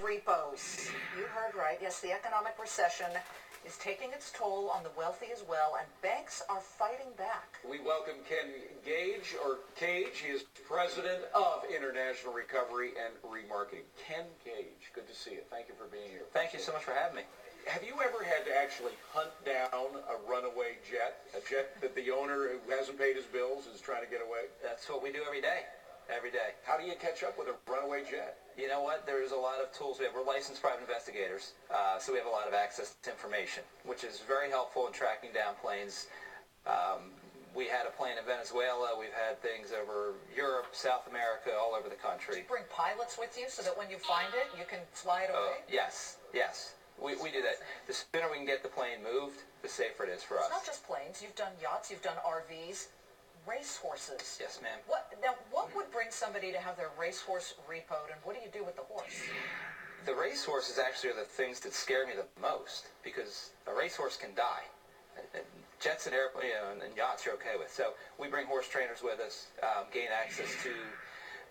repos. You heard right. Yes, the economic recession is taking its toll on the wealthy as well, and banks are fighting back. We welcome Ken Gage, or Cage. He is president of International Recovery and Remarketing. Ken Gage, good to see you. Thank you for being here. Thank you so much for having me. Have you ever had to actually hunt down a runaway jet, a jet that the owner who hasn't paid his bills is trying to get away? That's what we do every day. Every day. How do you catch up with a runaway jet? You know what? There's a lot of tools. We're licensed private investigators, so we have a lot of access to information, which is very helpful in tracking down planes. We had a plane in Venezuela. We've had things over Europe, South America, all over the country. Do you bring pilots with you so that when you find it, you can fly it away? Yes. We do that. The sooner we can get the plane moved, the safer it is for us. It's not just planes. You've done yachts. You've done RVs. Racehorses. Yes, ma'am. What would bring somebody to have their racehorse repoed, and what do you do with the horse? The racehorses actually are the things that scare me the most, because a racehorse can die. Jets and airplanes and yachts you're okay with. So we bring horse trainers with us, gain access to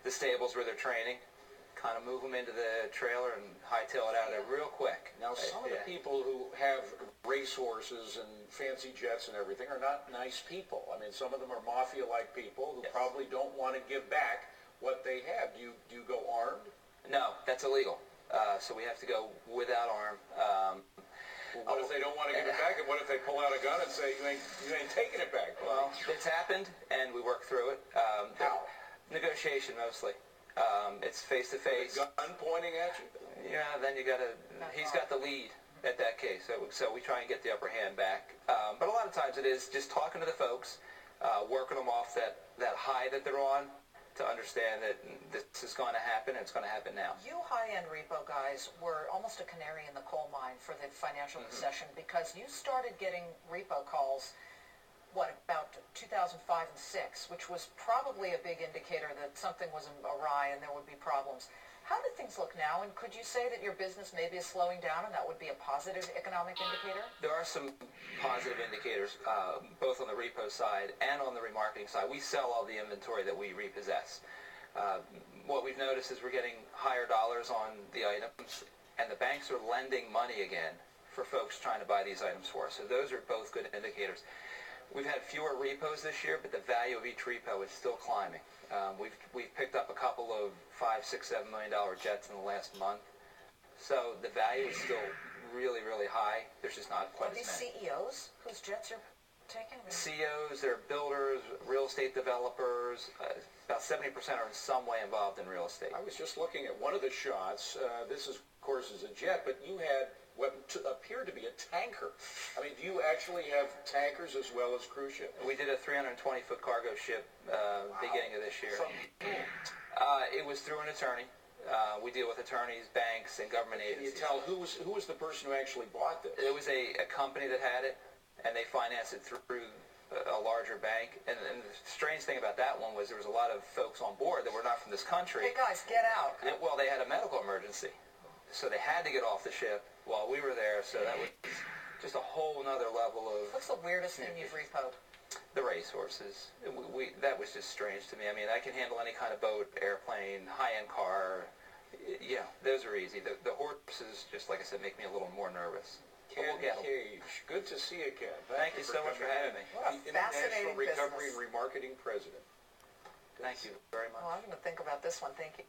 the stables where they're training, kind of move them into the trailer and hightail it out of there real quick. Now, some of the people who have racehorses and fancy jets and everything are not nice people. I mean, some of them are mafia-like people who probably don't want to give back what they have. Do you go armed? No, that's illegal. So we have to go without arm. What if they don't want to give it back, and what if they pull out a gun and say, you ain't taking it back? Well, it's happened, and we work through it. How? Negotiation, mostly. It's face-to-face. Gun pointing at you? Yeah, then he's got the lead at that case, so we try and get the upper hand back. But a lot of times it is just talking to the folks, working them off that high that they're on, to understand that this is going to happen, and it's going to happen now. You high-end repo guys were almost a canary in the coal mine for the financial recession, because you started getting repo calls, about 2005 and 6, which was probably a big indicator that something was awry and there would be problems. How do things look now, and could you say that your business maybe is slowing down and that would be a positive economic indicator? There are some positive indicators, both on the repo side and on the remarketing side. We sell all the inventory that we repossess. What we've noticed is we're getting higher dollars on the items, and the banks are lending money again for folks trying to buy these items for us. So those are both good indicators. We've had fewer repos this year, but the value of each repo is still climbing. We've picked up a couple of $5, $6, $7 million jets in the last month. So the value is still really, really high. There's just not quite as many. Are these CEOs whose jets are taken? CEOs, they're builders, real estate developers. About 70% are in some way involved in real estate. I was just looking at one of the shots. This, of course, is a jet, but you had what appeared to be a tanker. I mean, do you actually have tankers as well as cruise ships? We did a 320-foot cargo ship beginning of this year. It was through an attorney. We deal with attorneys, banks, and government agencies. Can you tell who was the person who actually bought this? It was a company that had it, and they financed it through a larger bank. And the strange thing about that one was there was a lot of folks on board that were not from this country. Hey, guys, get out. Well, they had a medical emergency, so they had to get off the ship while we were there, so that was just a whole nother level of... What's the weirdest thing you've repoed? The racehorses. That was just strange to me. I mean, I can handle any kind of boat, airplane, high-end car. Yeah, those are easy. The horses, just like I said, make me a little more nervous. Ken Cage, good to see you, Ken. Thank you so much for having me. What a fascinating International Recovery business. and Remarketing President. Thank you very much. Well, I'm going to think about this one. Thank you.